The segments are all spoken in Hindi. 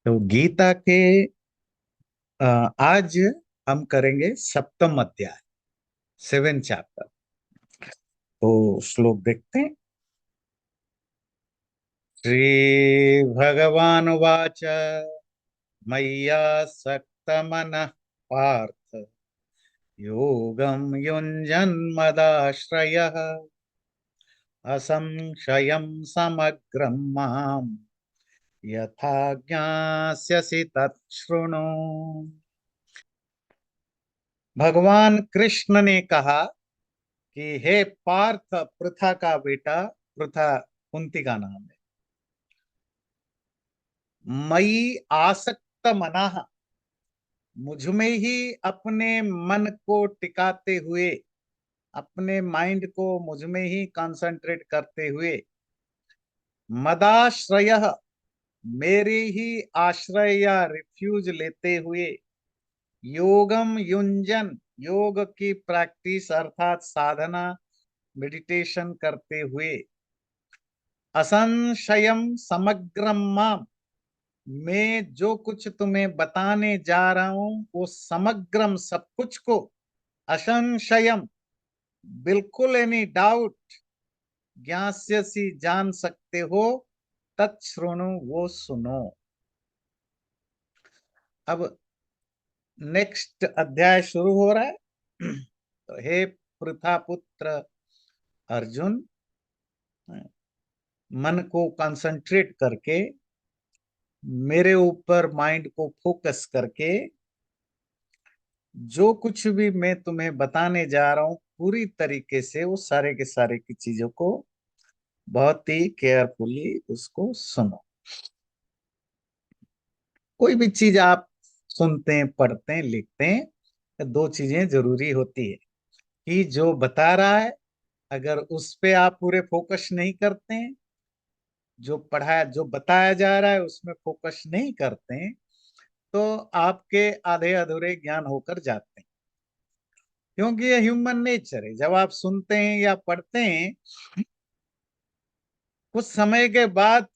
तो गीता के आज हम करेंगे सप्तम अध्याय, 7 चैप्टर। तो श्लोक देखते हैं। श्री भगवान वाच मय्या सक्तमनः पार्थ योगं युञ्जन्मदाश्रयः असंशयं समग्रं माम् यथा ज्ञास्यसि तत् शृणु। भगवान कृष्ण ने कहा कि हे पार्थ, पृथा का बेटा, पृथा कुंती का नाम है। मई आसक्त मनाह, मुझ में ही अपने मन को टिकाते हुए, अपने माइंड को मुझ में ही कंसंट्रेट करते हुए, मदाश्रय, मेरे ही आश्रय या रिफ्यूज लेते हुए, योगम युंजन, योग की प्रैक्टिस अर्थात साधना, मेडिटेशन करते हुए, असंशयम समग्रम माम, मैं जो कुछ तुम्हें बताने जा रहा हूं वो समग्रम, सब कुछ को, असंशयम, बिल्कुल एनी डाउट, ज्ञास्यसि, जान सकते हो, तत्श्रुणु, वो सुनो। अब नेक्स्ट अध्याय शुरू हो रहा है। तो हे पृथा पुत्र अर्जुन, मन को कंसंट्रेट करके, मेरे ऊपर माइंड को फोकस करके, जो कुछ भी मैं तुम्हें बताने जा रहा हूं पूरी तरीके से वो सारे के सारे की चीजों को बहुत ही केयरफुली उसको सुनो। कोई भी चीज आप सुनते हैं, पढ़ते हैं, लिखते हैं, तो दो चीजें जरूरी होती है कि जो बता रहा है, अगर उस पे आप पूरे फोकस नहीं करते हैं, जो पढ़ाया, जो बताया जा रहा है उसमें फोकस नहीं करते हैं, तो आपके आधे अधूरे ज्ञान होकर जाते हैं। क्योंकि ये ह्यूमन नेचर है। जब आप सुनते हैं या पढ़ते हैं, कुछ समय के बाद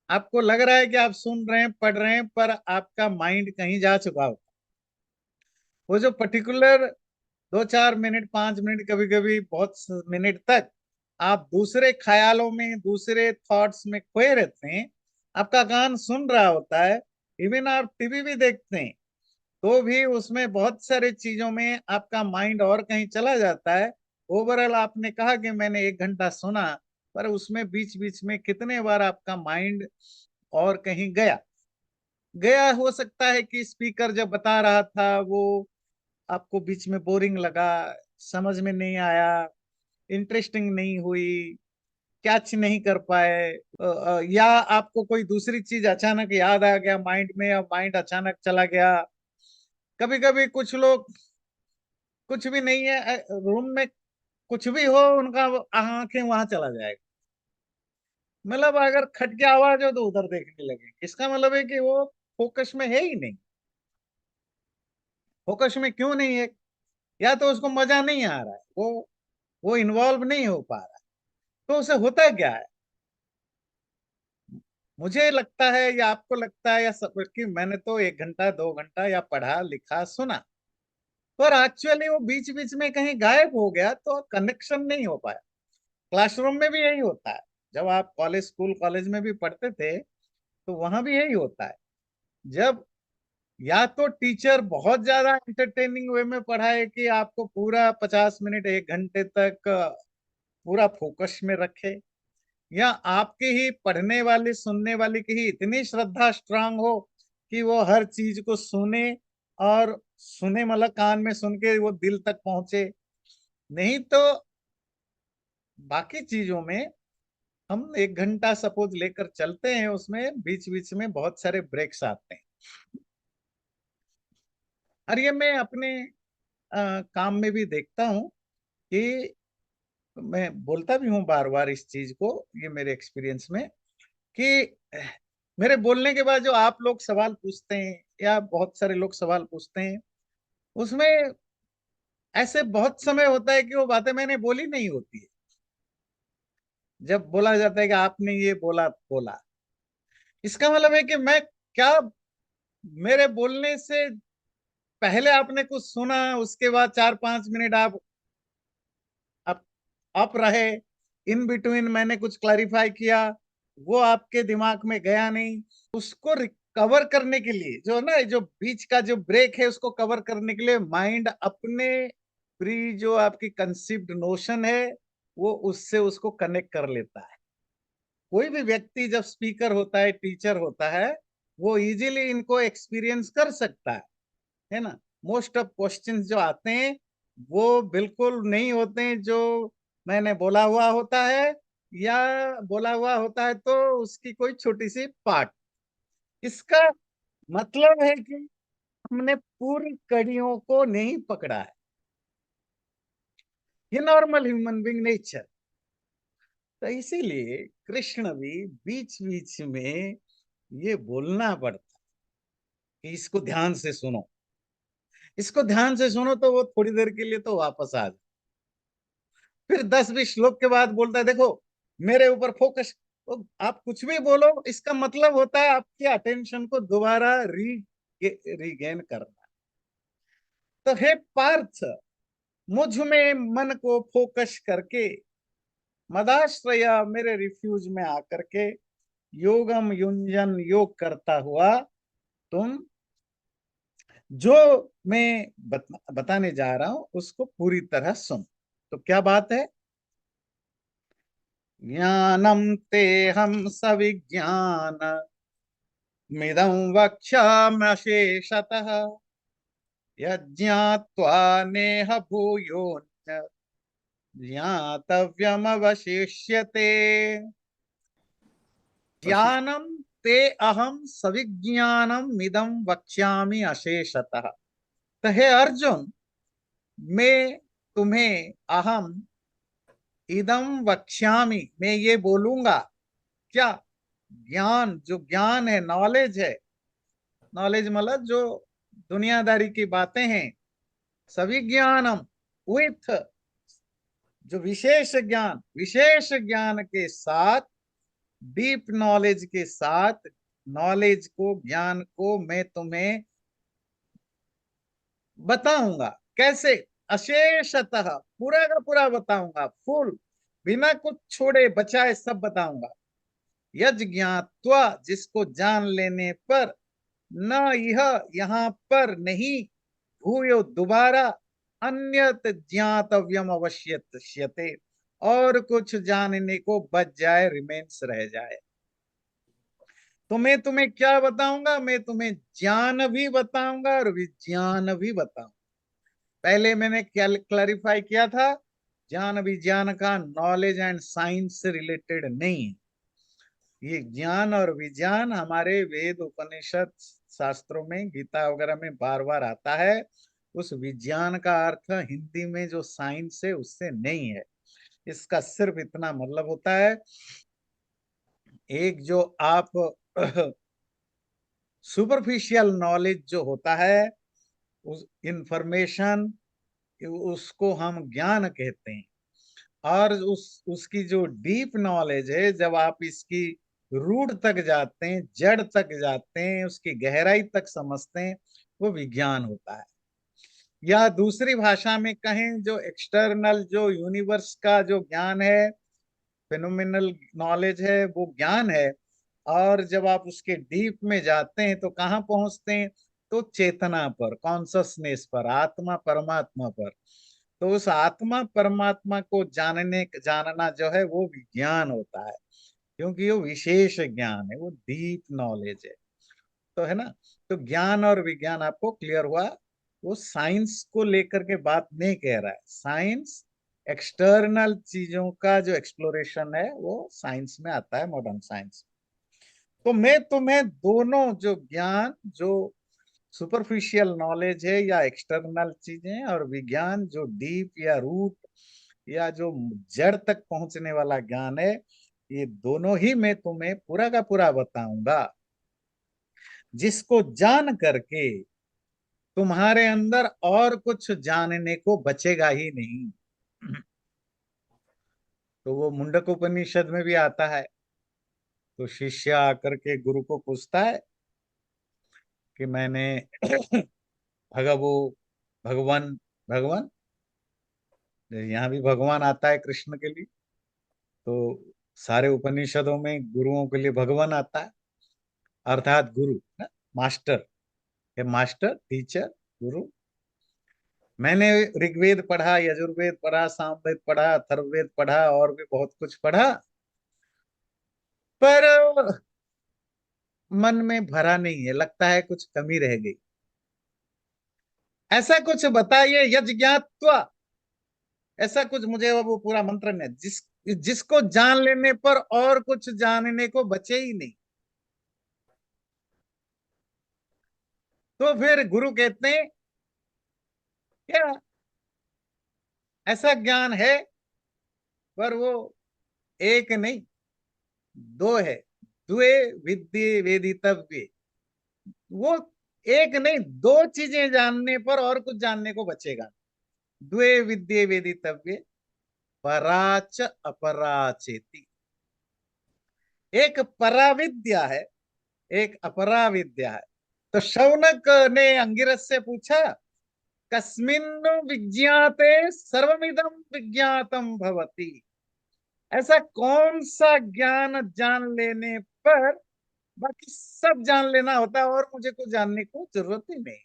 आपको लग रहा है कि आप सुन रहे हैं, पढ़ रहे हैं, पर आपका माइंड कहीं जा चुका होता है। वो जो पर्टिकुलर 2-4 मिनट, 5 मिनट, कभी कभी बहुत मिनट तक आप दूसरे ख्यालों में, दूसरे थॉट्स में खोए रहते हैं। आपका कान सुन रहा होता है, इवन आप टीवी भी देखते हैं, तो भी उसमें बहुत सारे चीजों में आपका माइंड और कहीं चला जाता है। ओवरऑल आपने कहा कि मैंने 1 घंटा सुना, पर उसमें बीच बीच में कितने बार आपका माइंड और कहीं गया। गया हो सकता है कि स्पीकर जब बता रहा था वो आपको बीच में बोरिंग लगा, समझ में नहीं आया, इंटरेस्टिंग नहीं हुई, कैच नहीं कर पाए, या आपको कोई दूसरी चीज अचानक याद आ गया माइंड में, या माइंड अचानक चला गया। कभी कभी कुछ लोग, कुछ भी नहीं है रूम में, कुछ भी हो, उनका आंखें वहां चला जाएगा। मतलब अगर खट की आवाज हो तो उधर देखने लगे, इसका मतलब है कि वो फोकस में है ही नहीं। फोकस में क्यों नहीं है? या तो उसको मजा नहीं आ रहा है, वो इन्वॉल्व नहीं हो पा रहा है। तो उसे होता क्या है? मुझे लगता है या आपको लगता है या सब कि मैंने तो 1 घंटा 2 घंटा या पढ़ा लिखा सुना, पर एक्चुअली वो बीच बीच में कहीं गायब हो गया, तो कनेक्शन नहीं हो पाया। क्लासरूम में भी यही होता है। जब आप कॉलेज, स्कूल कॉलेज में भी पढ़ते थे, तो वहां भी यही होता है। जब या तो टीचर बहुत ज्यादा एंटरटेनिंग वे में पढ़ाए कि आपको पूरा 50 मिनट 1 घंटे तक पूरा फोकस में रखे, या आपके ही पढ़ने वाले, सुनने वाले की ही इतनी श्रद्धा स्ट्रांग हो कि वो हर चीज को सुने, और सुने मतलब कान में सुन के वो दिल तक पहुंचे। नहीं तो बाकी चीजों में हम 1 घंटा सपोज लेकर चलते हैं, उसमें बीच बीच में बहुत सारे ब्रेक्स आते हैं। और ये मैं अपने काम में भी देखता हूँ कि मैं बोलता भी हूँ बार बार इस चीज को, ये मेरे एक्सपीरियंस में, कि मेरे बोलने के बाद जो आप लोग सवाल पूछते हैं या बहुत सारे लोग सवाल पूछते हैं, उसमें ऐसे बहुत समय होता है कि वो बातें मैंने बोली नहीं होती है। जब बोला जाता है कि आपने ये बोला बोला, इसका मतलब है कि मैं क्या मेरे बोलने से पहले आपने कुछ सुना, उसके बाद 4-5 मिनट आप आप रहे, इन बिटवीन मैंने कुछ क्लैरिफाई किया, वो आपके दिमाग में गया नहीं, उसको रिकवर करने के लिए जो ना, जो बीच का जो ब्रेक है उसको कवर करने के लिए माइंड अपने प्री जो आपकी कंसीव्ड नोशन है वो उससे उसको कनेक्ट कर लेता है। कोई भी व्यक्ति जब स्पीकर होता है, टीचर होता है, वो इजीली इनको एक्सपीरियंस कर सकता है ना। मोस्ट ऑफ क्वेश्चंस जो आते हैं वो बिल्कुल नहीं होते हैं जो मैंने बोला हुआ होता है, या बोला हुआ होता है तो उसकी कोई छोटी सी पार्ट। इसका मतलब है कि हमने पूरी कड़ियों को नहीं पकड़ा है। ये नॉर्मल ह्यूमन बीइंग नेचर। तो इसीलिए कृष्ण भी बीच बीच में ये बोलना पड़ता कि इसको ध्यान से सुनो, इसको ध्यान से सुनो, तो वो थोड़ी देर के लिए तो वापस आ जाए। फिर 10-20 श्लोक के बाद बोलता है देखो मेरे ऊपर फोकस। तो आप कुछ भी बोलो, इसका मतलब होता है आपकी अटेंशन को दोबारा रीगेन करना। तो हे पार्थ, मुझ में मन को फोकस करके, मदाश्रया मेरे रिफ्यूज में आकर के योगम युंजन योग करता हुआ तुम जो मैं बताने जा रहा हूं उसको पूरी तरह सुन। तो क्या बात है? ज्ञानम ते हम सविज्ञान मिदं वक्ष्याम्यशेषतः यज्ञात्वा नेह भूयोऽन्य ज्ञातव्यमवशिष्यते। ज्ञानम ते अहम सविज्ञानम मिदं वक्ष्यामि अशेषतः। तो हे अर्जुन, मैं तुम्हें अहम इदम वक्ष्यामि, मैं ये बोलूंगा। क्या? ज्ञान, जो ज्ञान है, नॉलेज है, नॉलेज मतलब जो दुनियादारी की बातें हैं, सभी ज्ञानम विथ जो विशेष ज्ञान, विशेष ज्ञान के साथ, डीप नॉलेज के साथ, नॉलेज को, ज्ञान को मैं तुम्हें बताऊंगा। कैसे? अशेषतः, पूरा का पूरा बताऊंगा, फुल, बिना कुछ छोड़े बचाए सब बताऊंगा। यज ज्ञात्वा, जिसको जान लेने पर, न यह, यहाँ पर नहीं, भूयो दोबारा, अन्यत ज्ञातव्यम अवश्यते, और कुछ जानने को बच जाए, रिमेन्स रह जाए। तो मैं तुम्हें क्या बताऊंगा? मैं तुम्हें ज्ञान भी बताऊंगा और विज्ञान भी बताऊंगा। पहले मैंने क्या क्लैरिफाई किया था, ज्ञान विज्ञान का नॉलेज एंड साइंस से रिलेटेड नहीं है। ये ज्ञान और विज्ञान हमारे वेद उपनिषद शास्त्रों में, गीता वगैरह में बार बार आता है। उस विज्ञान का अर्थ हिंदी में जो साइंस है उससे नहीं है। इसका सिर्फ इतना मतलब होता है, एक जो आप सुपरफिशियल नॉलेज जो होता है, उस इंफॉर्मेशन, उसको हम ज्ञान कहते हैं। और उसकी जो डीप नॉलेज है, जब आप इसकी रूट तक जाते हैं, जड़ तक जाते हैं, उसकी गहराई तक समझते हैं, वो विज्ञान होता है। या दूसरी भाषा में कहें, जो एक्सटर्नल, जो यूनिवर्स का जो ज्ञान है, फिनोमिनल नॉलेज है, वो ज्ञान है। और जब आप उसके डीप में जाते हैं तो कहाँ पहुंचते हैं? तो चेतना पर, कॉन्शसनेस पर, आत्मा परमात्मा पर। तो उस आत्मा परमात्मा को जानना जो है वो विज्ञान होता है, क्योंकि वो विशेष ज्ञान है, वो डीप नॉलेज है। तो है ना। तो ज्ञान और विज्ञान आपको क्लियर हुआ। वो साइंस को लेकर के बात नहीं कह रहा है। साइंस एक्सटर्नल चीजों का जो एक्सप्लोरेशन है वो साइंस में आता है, मॉडर्न साइंस। तो मैं तुम्हें दोनों जो ज्ञान, जो सुपरफिशियल नॉलेज है या एक्सटर्नल चीजें, और विज्ञान जो डीप या रूट या जो जड़ तक पहुंचने वाला ज्ञान है, ये दोनों ही मैं तुम्हें पूरा का पूरा बताऊंगा, जिसको जान करके तुम्हारे अंदर और कुछ जानने को बचेगा ही नहीं। तो वो मुंडक उपनिषद में भी आता है। तो शिष्य आकर के गुरु को पूछता है कि मैंने भगवो भगवान भगवान, यहाँ भी भगवान आता है कृष्ण के लिए, तो सारे उपनिषदों में गुरुओं के लिए भगवान आता है, अर्थात गुरु ना, मास्टर। ये मास्टर, टीचर, गुरु। मैंने ऋग्वेद पढ़ा, यजुर्वेद पढ़ा, सामवेद पढ़ा, अथर्ववेद पढ़ा, और भी बहुत कुछ पढ़ा, पर मन में भरा नहीं है, लगता है कुछ कमी रह गई। ऐसा कुछ बताइए, यज्ञात्वा, ऐसा कुछ। मुझे वो पूरा मंत्र नहीं, जिसको जान लेने पर और कुछ जानने को बचे ही नहीं। तो फिर गुरु कहते हैं क्या, ऐसा ज्ञान है, पर वो एक नहीं, दो है। द्वे विद्ये वेदितव्ये, वो एक नहीं, दो चीजें जानने पर और कुछ जानने को बचेगा। द्वे विद्ये वेदितव्ये, पराच अपराचेति। एक पराविद्या है, एक अपराविद्या है। तो शौनक ने अंगिरस से पूछा, कस्मिन् विज्ञाते सर्वमिदं विज्ञातम भवति। ऐसा कौन सा ज्ञान जान लेने पर बाकी सब जान लेना होता है और मुझे को जानने को जरूरत ही नहीं।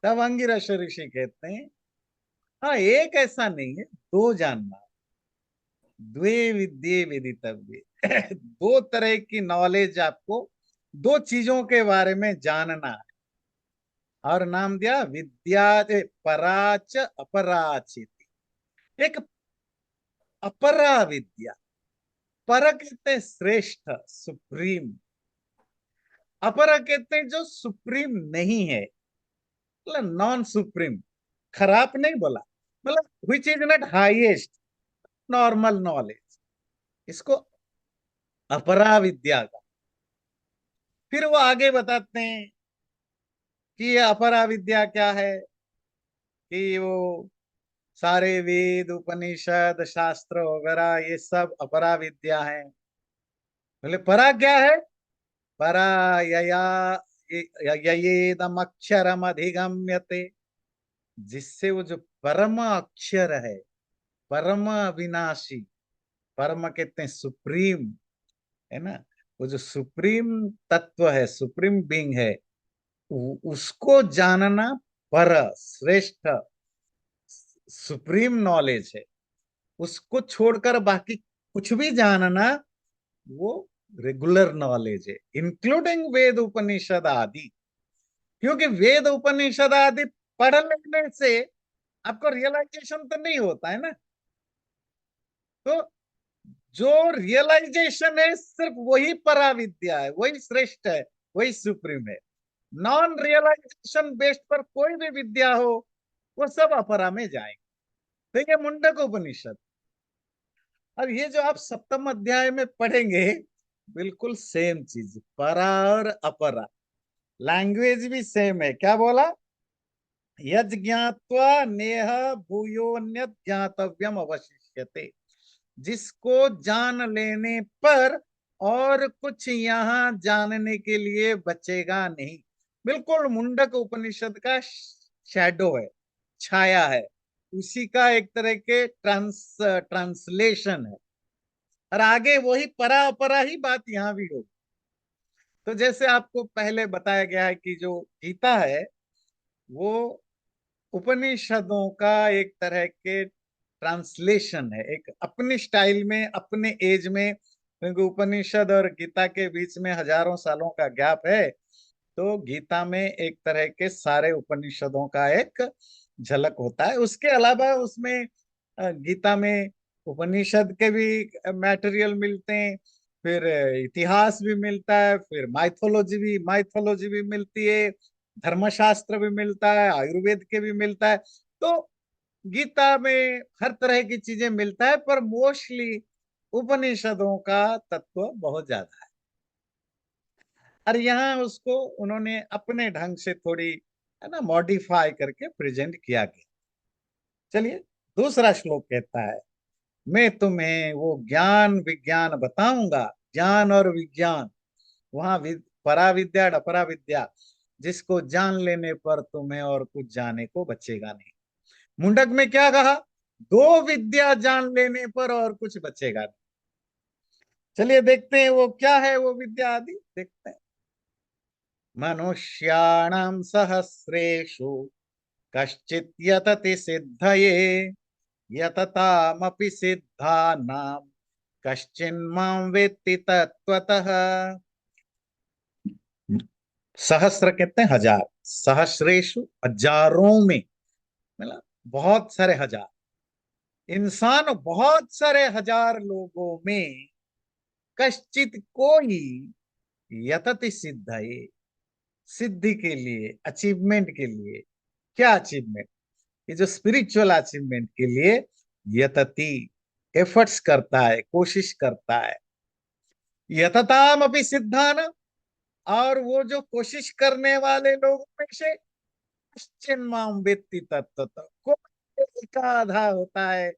तब अंगिरस ऋषि कहते हैं, हाँ, एक ऐसा नहीं है, दो जानना। द्वे विद्ये वेदितव्ये दो तरह की नॉलेज आपको, दो चीजों के बारे में जानना है। और नाम दिया विद्या पराच अपराचित। एक अपरा विद्या, पर कहते हैं श्रेष्ठ, सुप्रीम। अपरा कहते हैं जो सुप्रीम नहीं है, मतलब नॉन सुप्रीम। खराब नहीं बोला, मतलब which is not highest, normal knowledge, इसको अपरा विद्या का। फिर वो आगे बताते हैं कि ये अपरा विद्या क्या है, कि वो सारे वेद उपनिषद शास्त्र वगैरह ये सब अपरा विद्या है। बोले परा क्या है, परा यया ययेदम अक्षरम अधिगम्यते, जिससे वो जो परम अक्षर है, परम अविनाशी, परम कहते हैं सुप्रीम, है ना, वो जो सुप्रीम तत्व है, सुप्रीम बीइंग है, उसको जानना पर श्रेष्ठ सुप्रीम नॉलेज है। उसको छोड़कर बाकी कुछ भी जानना वो रेगुलर नॉलेज है, इंक्लूडिंग वेद उपनिषद आदि। क्योंकि वेद उपनिषद आदि पढ़ लेने से आपको रियलाइजेशन तो नहीं होता है ना। तो जो रियलाइजेशन है सिर्फ वही पराविद्या है, वही श्रेष्ठ है, वही सुप्रीम है। नॉन रियलाइजेशन बेस्ड पर कोई भी विद्या हो, वो सब अपरा में जाएंगे। ठीक है, मुंडक उपनिषद। और ये जो आप सप्तम अध्याय में पढ़ेंगे, बिल्कुल सेम चीज, परा और अपरा, लैंग्वेज भी सेम है। क्या बोला, यज् ज्ञात्वा नेह भूयोन्यत ज्ञातव्यम अवशिष्यते, जिसको जान लेने पर और कुछ यहाँ जानने के लिए बचेगा नहीं। बिल्कुल मुंडक उपनिषद का शैडो है, छाया है, उसी का एक तरह के ट्रांसलेशन है। और आगे वही परा अपरा ही बात यहाँ भी होगी। तो जैसे आपको पहले बताया गया है कि जो गीता है वो उपनिषदों का एक तरह के ट्रांसलेशन है, एक अपने स्टाइल में, अपने एज में, क्योंकि उपनिषद और गीता के बीच में हजारों सालों का गैप है। तो गीता में एक तरह के सारे उपनिषदों का एक झलक होता है। उसके अलावा उसमें गीता में उपनिषद के भी मटेरियल मिलते हैं, फिर इतिहास भी मिलता है, फिर माइथोलॉजी भी मिलती है, धर्मशास्त्र भी मिलता है, आयुर्वेद के भी मिलता है। तो गीता में हर तरह की चीजें मिलता है, पर मोस्टली उपनिषदों का तत्व बहुत ज्यादा है। और यहाँ उसको उन्होंने अपने ढंग से थोड़ी, है ना, मॉडिफाई करके प्रेजेंट किया गया। चलिए, दूसरा श्लोक कहता है, मैं तुम्हें वो ज्ञान विज्ञान बताऊंगा। ज्ञान और विज्ञान, वहां पराविद्या अपरा विद्या, जिसको जान लेने पर तुम्हें और कुछ जाने को बचेगा नहीं। मुंडक में क्या कहा? दो विद्या जान लेने पर और कुछ बचेगा नहीं। चलिए देखते हैं वो क्या है, वो विद्या आदि देखते हैं। मनुष्याणाम सहस्रेषु कश्चित् यतति सिद्धये, यततामपि सिद्धानां कश्चिन्मां वेत्ति तत्त्वतः। सहस्र कहते हैं हजार, सहस्रेषु हजारों में, मतलब बहुत सारे हजार इंसान, बहुत सारे हजार लोगों में, कश्चित कोई, यतति सिद्धये, सिद्धि के लिए, अचीवमेंट के लिए। क्या अचीवमेंट? ये जो स्पिरिचुअल अचीवमेंट के लिए यतति, एफर्ट्स करता है, कोशिश करता है। यतताम अपि सिद्धान, और वो जो कोशिश करने वाले लोगों में से, चिन्माम वेत्ति तत्वतः, कोई एक आधा होता है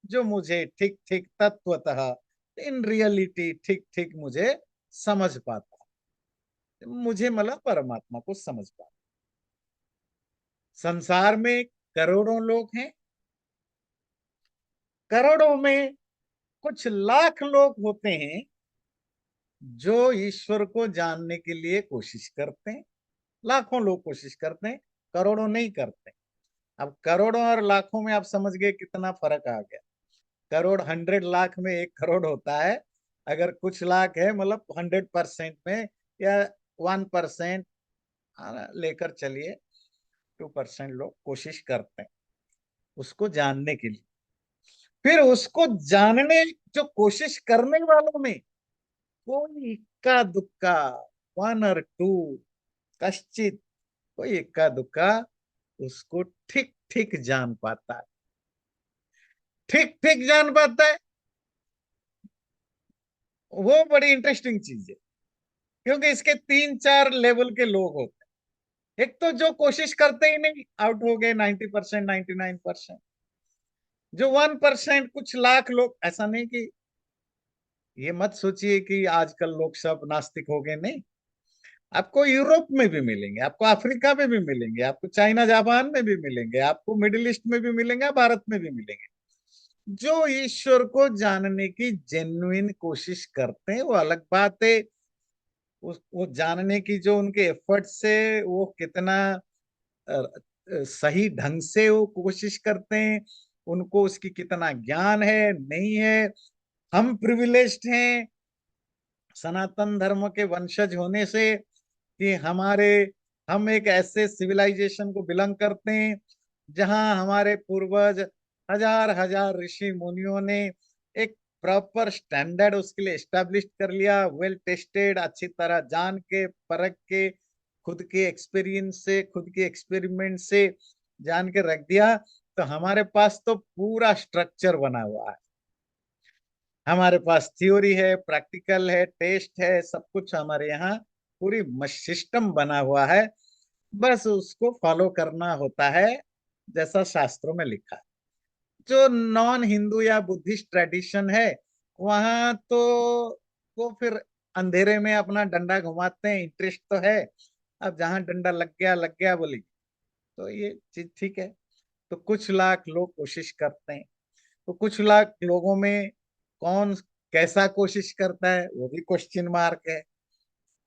जो मुझे ठीक ठीक तत्वतः, इन रियलिटी ठीक ठीक मुझे समझ पाता है, मुझे मतलब परमात्मा को समझ पाता। संसार में करोड़ों लोग हैं, करोड़ों में कुछ लाख लोग होते हैं जो ईश्वर को जानने के लिए कोशिश करते हैं। लाखों लोग कोशिश करते हैं, करोड़ों नहीं करते। अब करोड़ों और लाखों में आप समझ गए कितना फर्क आ गया। करोड़ 100 लाख में 1 करोड़ होता है, अगर कुछ लाख है मतलब 100% में, या 1% लेकर चलिए, 2% लोग कोशिश करते हैं उसको जानने के लिए। फिर उसको जानने, जो कोशिश करने वालों में कोई इक्का दुक्का, 1 और 2, कश्चित, कोई इक्का दुक्का उसको ठीक ठीक जान पाता है। ठीक ठीक जान पाता है, वो बड़ी इंटरेस्टिंग चीज है, क्योंकि इसके 3-4 लेवल के लोग होते हैं। एक तो जो कोशिश करते ही नहीं, आउट हो गए 90%, 99%। जो 1%, कुछ लाख लोग, ऐसा नहीं कि, ये मत सोचिए कि आजकल लोग सब नास्तिक हो गए, नहीं। आपको यूरोप में भी मिलेंगे, आपको अफ्रीका में भी मिलेंगे, आपको चाइना जापान में भी मिलेंगे, आपको मिडिल ईस्ट में भी मिलेंगे, भारत में भी मिलेंगे, जो ईश्वर को जानने की जेन्युइन कोशिश करते हैं। वो अलग बात है, वो जानने की जो उनके एफर्ट से वो कितना सही ढंग से वो कोशिश करते हैं, उनको उसकी कितना ज्ञान है, नहीं है। हम प्रिविलेज्ड हैं सनातन धर्म के वंशज होने से, कि हम एक ऐसे सिविलाइजेशन को बिलोंग करते हैं जहां हमारे पूर्वज हजार हजार ऋषि मुनियों ने एक प्रॉपर स्टैंडर्ड उसके लिए एस्टेब्लिश कर लिया, वेल टेस्टेड, अच्छी तरह जान के परख के, खुद के एक्सपीरियंस से, खुद के एक्सपेरिमेंट से जान के रख दिया। तो हमारे पास तो पूरा स्ट्रक्चर बना हुआ है, हमारे पास थ्योरी है, प्रैक्टिकल है, टेस्ट है, सब कुछ हमारे यहाँ पूरी सिस्टम बना हुआ है। बस उसको फॉलो करना होता है जैसा शास्त्रों में लिखा है। जो नॉन हिंदू या बुद्धिस्ट ट्रेडिशन है, वहां तो वो फिर अंधेरे में अपना डंडा घुमाते हैं, इंटरेस्ट तो है, अब जहां डंडा लग गया बोली, तो ये चीज ठीक है। तो कुछ लाख लोग कोशिश करते हैं, तो कुछ लाख लोगों में कौन कैसा कोशिश करता है वो भी क्वेश्चन मार्क है।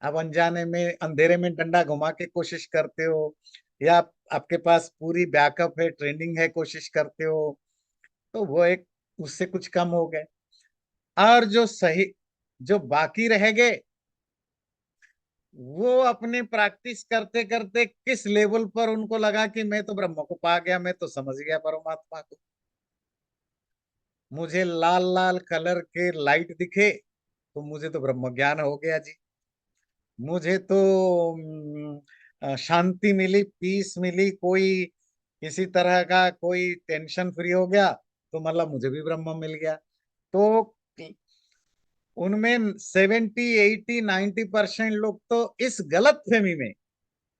अब अनजाने में अंधेरे में डंडा घुमा के कोशिश करते हो, या आपके पास पूरी बैकअप है, ट्रेनिंग है, कोशिश करते हो, तो वो एक उससे कुछ कम हो गए। और जो सही, जो बाकी रह गए, वो अपने प्रैक्टिस करते करते किस लेवल पर उनको लगा कि मैं तो ब्रह्म को पा गया, मैं तो समझ गया परमात्मा को, मुझे लाल लाल कलर के लाइट दिखे तो मुझे तो ब्रह्म ज्ञान हो गया जी, मुझे तो शांति मिली, पीस मिली, कोई किसी तरह का कोई टेंशन फ्री हो गया, तो मतलब मुझे भी ब्रह्म मिल गया। तो उनमें 70, 80, 90% लोग तो इस गलत फहमी में,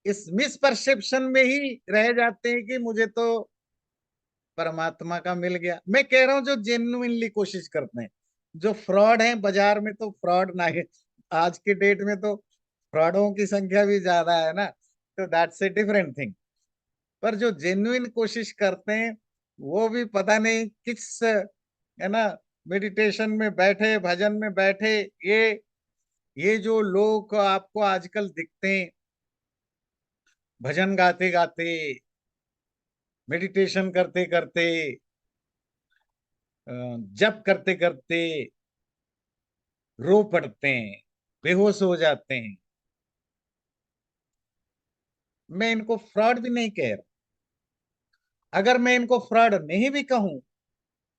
इस मिसपरसेप्शन में ही रह जाते हैं कि मुझे तो परमात्मा का मिल गया। मैं कह रहा हूं जो जेन्युइनली कोशिश करते हैं, जो फ्रॉड है बाजार में, तो फ्रॉड ना है आज के डेट में, तो फ्रॉडों की संख्या भी ज्यादा है ना, तो दैट्स ए डिफरेंट थिंग। पर जो जेन्युइन कोशिश करते हैं वो भी पता नहीं किस, है ना, मेडिटेशन में बैठे, भजन में बैठे, ये जो लोग आपको आजकल दिखते हैं भजन गाते गाते, मेडिटेशन करते करते, जप करते करते रो पड़ते हैं, बेहोश हो जाते हैं, मैं इनको फ्रॉड भी नहीं कह रहा। अगर मैं इनको फ्रॉड नहीं भी कहूं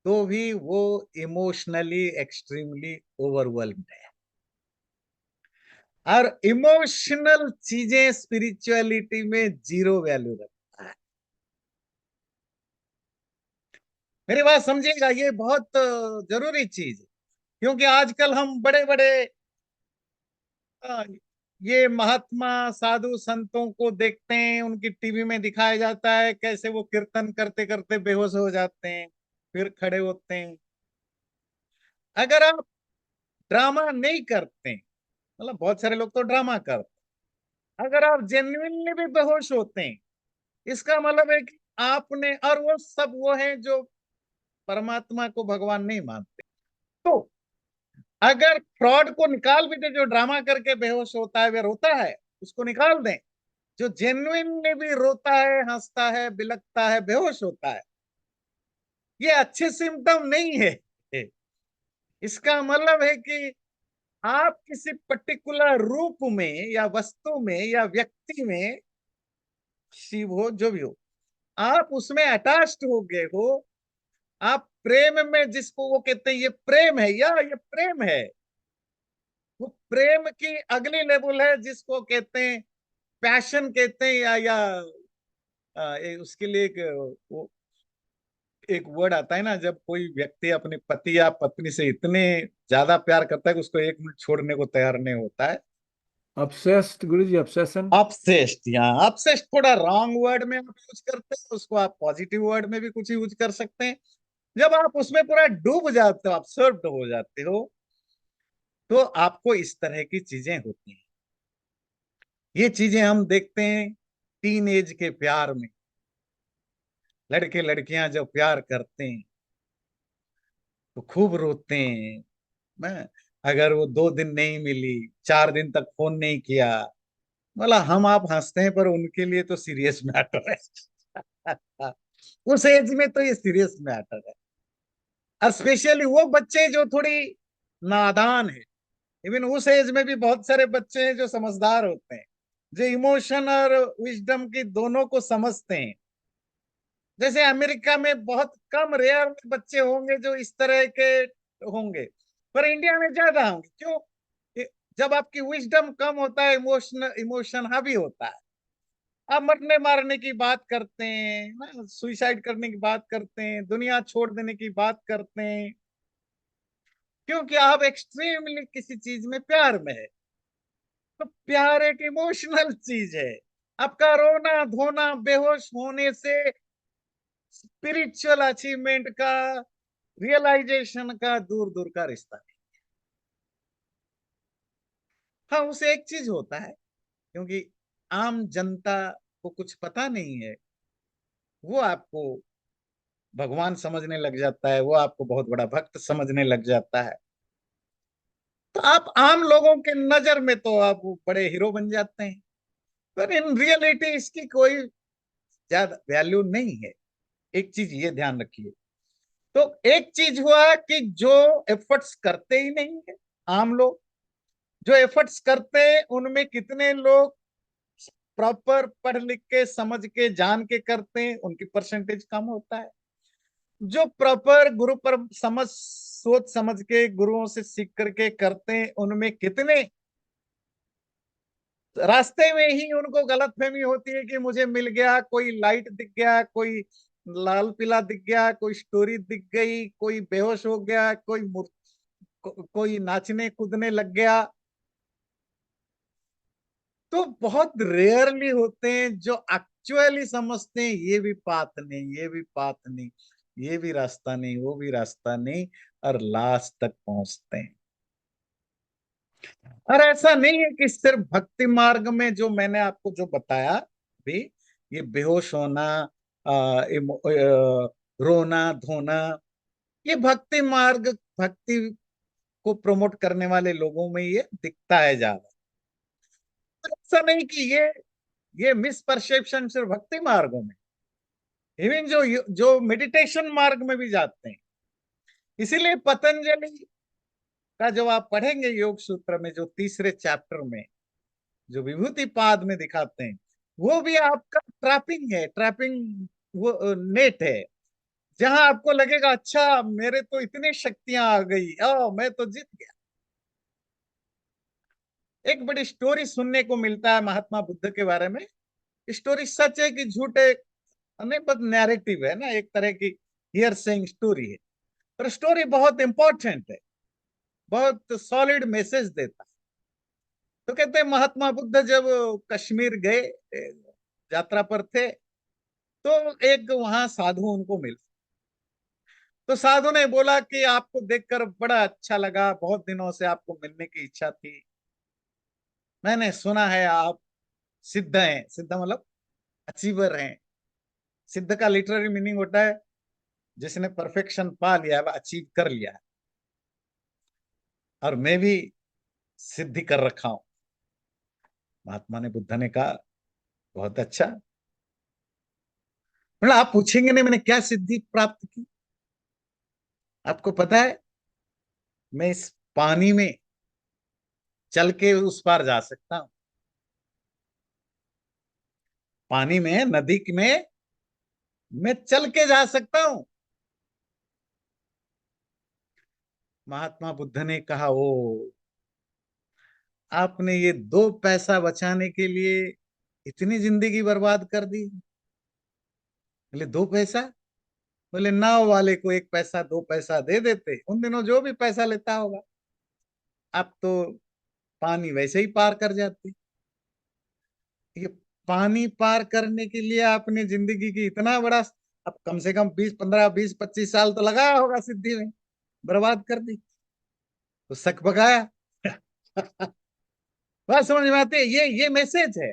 तो भी वो इमोशनली एक्सट्रीमली ओवरवेल्म्ड है। और इमोशनल चीजें स्पिरिचुअलिटी में जीरो वैल्यू रखता है। मेरी बात समझिएगा, ये बहुत जरूरी चीज है। क्योंकि आजकल हम बड़े बड़े ये महात्मा साधु संतों को देखते हैं, उनकी टीवी में दिखाया जाता है कैसे वो कीर्तन करते करते बेहोश हो जाते हैं, फिर खड़े होते हैं। अगर आप ड्रामा नहीं करते, मतलब बहुत सारे लोग तो ड्रामा करते, अगर आप जेन्युइनली भी बेहोश होते हैं, इसका मतलब है कि आपने, और वो सब वो हैं जो परमात्मा को भगवान नहीं मानते। तो अगर फ्रॉड को निकाल भी दे, जो ड्रामा करके बेहोश होता है वे रोता है, उसको निकाल दें, जो जेन्युइनली भी रोता है, हंसता है, बिलकता है, बेहोश होता है, ये अच्छे सिम्टम नहीं है। इसका मतलब है कि आप किसी पर्टिकुलर रूप में या वस्तु में या व्यक्ति में, शिव हो जो भी हो, आप उसमें अटैच्ड हो गए हो। आप प्रेम में, जिसको वो कहते हैं ये प्रेम है, या ये प्रेम है, वो प्रेम की अगली लेवल है जिसको कहते हैं पैशन कहते हैं, उसके लिए एक वर्ड आता है ना, जब कोई व्यक्ति अपने पति या पत्नी से इतने ज्यादा प्यार करता है कि उसको एक मिनट छोड़ने को तैयार नहीं होता है। ऑब्सेस्ड गुरु जी, ऑब्सेशन। ऑब्सेस्ड, यहाँ ऑब्सेस्ड थोड़ा रॉन्ग वर्ड में आप यूज करते हैं, उसको आप पॉजिटिव वर्ड में भी कुछ यूज कर सकते हैं। जब आप उसमें पूरा डूब जाते हो, अब्सॉर्ब्ड हो जाते हो, तो आपको इस तरह की चीजें होती हैं। ये चीजें हम देखते हैं टीन एज के प्यार में, लड़के लड़कियां जब प्यार करते हैं तो खूब रोते हैं। मैं, अगर वो 2 दिन नहीं मिली, 4 दिन तक फोन नहीं किया, बोला हम आप हंसते हैं पर उनके लिए तो सीरियस मैटर है। उस एज में तो ये सीरियस मैटर है। और स्पेशली वो बच्चे जो थोड़ी नादान है, इवन उस एज में भी बहुत सारे बच्चे हैं जो समझदार होते हैं, जो इमोशन और विजडम की दोनों को समझते हैं। जैसे अमेरिका में बहुत कम, रेयर बच्चे होंगे जो इस तरह के होंगे, पर इंडिया में ज्यादा होंगे। क्यों? जब आपकी विजडम कम होता है, इमोशन हावी होता है, आप मरने मारने की बात करते हैं ना, सुइसाइड करने की बात करते हैं, दुनिया छोड़ देने की बात करते हैं, क्योंकि आप एक्सट्रीमली किसी चीज में प्यार में है। तो प्यार एक इमोशनल चीज है। आपका रोना धोना बेहोश होने से स्पिरिचुअल अचीवमेंट का, रियलाइजेशन का दूर दूर का रिश्ता नहीं। हाँ, उसे एक चीज होता है, क्योंकि आम जनता को कुछ पता नहीं है, वो आपको भगवान समझने लग जाता है, वो आपको बहुत बड़ा भक्त समझने लग जाता है। तो आप आम लोगों के नजर में तो आप बड़े हीरो बन जाते हैं, पर इन रियलिटी इसकी कोई ज्यादा वैल्यू नहीं है। एक चीज ये ध्यान रखिए। तो एक चीज हुआ कि जो एफर्ट्स करते ही नहीं है, आम लोग जो एफर्ट्स करते हैं उनमें कितने लोग प्रॉपर पढ़ लिख के समझ के जान के करते हैं, उनकी परसेंटेज कम होता है। जो प्रॉपर गुरु पर समझ, सोच समझ के गुरुओं से सीख करके करते हैं, उनमें कितने रास्ते में ही उनको गलतफहमी होती है कि मुझे मिल गया, कोई लाइट दिख गया, कोई लाल पीला दिख गया, कोई स्टोरी दिख गई, कोई बेहोश हो गया, कोई नाचने कूदने लग गया। तो बहुत रेयरली होते हैं जो एक्चुअली समझते हैं ये भी पाथ नहीं, ये भी पाथ नहीं, ये भी रास्ता नहीं, वो भी रास्ता नहीं, और लास्ट तक पहुंचते हैं। और ऐसा नहीं है कि सिर्फ भक्ति मार्ग में जो मैंने आपको जो बताया भी, ये बेहोश होना, रोना धोना, ये भक्ति मार्ग, भक्ति को प्रमोट करने वाले लोगों में ये दिखता है ज्यादा। ऐसा नहीं कि ये मिसपरसेप्शन सिर्फ भक्ति मार्गों में, इवन जो जो मेडिटेशन मार्ग में भी जाते हैं। इसीलिए पतंजलि का जो आप पढ़ेंगे योग सूत्र में, जो तीसरे चैप्टर में जो विभूति पाद में दिखाते हैं, वो भी आपका ट्रैपिंग है, ट्रैपिंग वो नेट है, जहां आपको लगेगा अच्छा मेरे तो इतनी शक्तियां आ गई, ओ मैं तो जीत गया। एक बड़ी स्टोरी सुनने को मिलता है महात्मा बुद्ध के बारे में। स्टोरी सच है कि झूठ है नहीं, बस नैरेटिव है ना, एक तरह की हियर सेइंग स्टोरी है, पर स्टोरी बहुत इंपॉर्टेंट है, बहुत सॉलिड मैसेज देता है। तो कहते हैं महात्मा बुद्ध जब कश्मीर गए, यात्रा पर थे, तो एक वहां साधु उनको मिले। तो साधु ने बोला कि आपको देखकर बड़ा अच्छा लगा, बहुत दिनों से आपको मिलने की इच्छा थी, मैंने सुना है आप सिद्ध हैं, सिद्ध मतलब अचीवर हैं। सिद्ध का लिटररी मीनिंग होता है जिसने परफेक्शन पा लिया है, अचीव कर लिया है, और मैं भी सिद्धि कर रखा हूं। महात्मा ने बुद्ध ने कहा बहुत अच्छा, मतलब आप पूछेंगे नहीं मैंने क्या सिद्धि प्राप्त की? आपको पता है मैं इस पानी में चल के उस पार जा सकता हूं, पानी में, नदी में मैं चल के जा सकता हूं। महात्मा बुद्ध ने कहा ओ, आपने ये 2 पैसा बचाने के लिए इतनी जिंदगी बर्बाद कर दी? बोले 2 पैसा? बोले नाव वाले को 1 पैसा 2 पैसा दे देते, उन दिनों जो भी पैसा लेता होगा, आप तो पानी वैसे ही पार कर जाते। ये पानी पार करने के लिए आपने जिंदगी की इतना बड़ा, अब कम से कम 20 15 20 25 साल तो लगाया होगा सिद्धि में, बर्बाद कर दी। तो शक बगाया। बात समझ में आती है? ये मैसेज है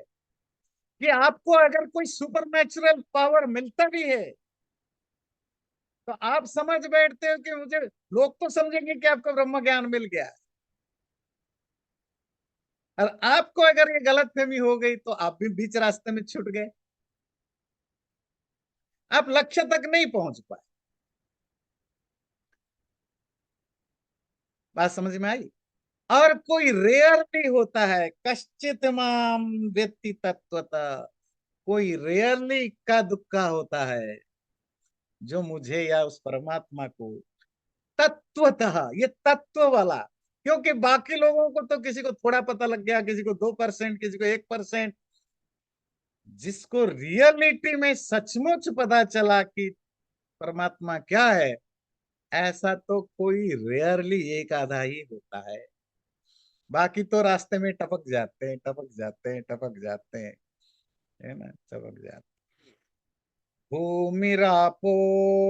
कि आपको अगर कोई सुपर नेचुरल पावर मिलता भी है, तो आप समझ बैठते हो कि मुझे, लोग तो समझेंगे कि आपको ब्रह्म ज्ञान मिल गया है। और आपको अगर ये गलतफहमी हो गई तो आप भी बीच रास्ते में छूट गए, आप लक्ष्य तक नहीं पहुंच पाए। बात समझ में आई? और कोई रेयरली होता है, कश्चित माम व्यक्ति तत्वता, कोई रेयरली इक्का दुक्का होता है जो मुझे या उस परमात्मा को तत्वतः, ये तत्व वाला, क्योंकि बाकी लोगों को तो किसी को थोड़ा पता लग गया, किसी को 2%, किसी को 1%, जिसको रियलिटी में सचमुच पता चला कि परमात्मा क्या है, ऐसा तो कोई रेयरली एक आधा ही होता है। बाकी तो रास्ते में टपक जाते हैं, टपक जाते हैं, टपक जाते हैं, है ना, टपक जाते। भूमिरापो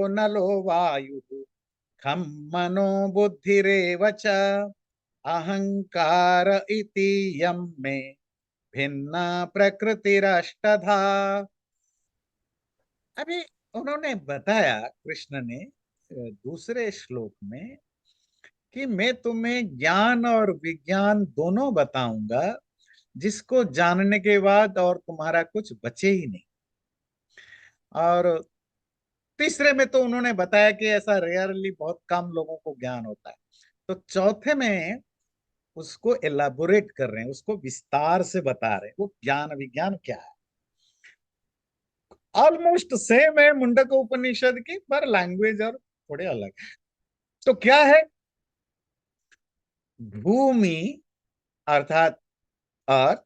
नलो वायु खम मनो बुद्धिरेव च अहंकार इति यम में भिन्ना प्रकृतिरष्टधा। अभी उन्होंने बताया, कृष्ण ने दूसरे श्लोक में, कि मैं तुम्हें ज्ञान और विज्ञान दोनों बताऊंगा, जिसको जानने के बाद और तुम्हारा कुछ बचे ही नहीं। और तीसरे में तो उन्होंने बताया कि ऐसा रेयरली बहुत कम लोगों को ज्ञान होता है। तो चौथे में उसको एलाबोरेट कर रहे हैं, उसको विस्तार से बता रहे हैं वो ज्ञान विज्ञान क्या है। ऑलमोस्ट सेम है मुंडक उपनिषद की, पर लैंग्वेज और थोड़े अलग है। तो क्या है? भूमि अर्थात अर्थ,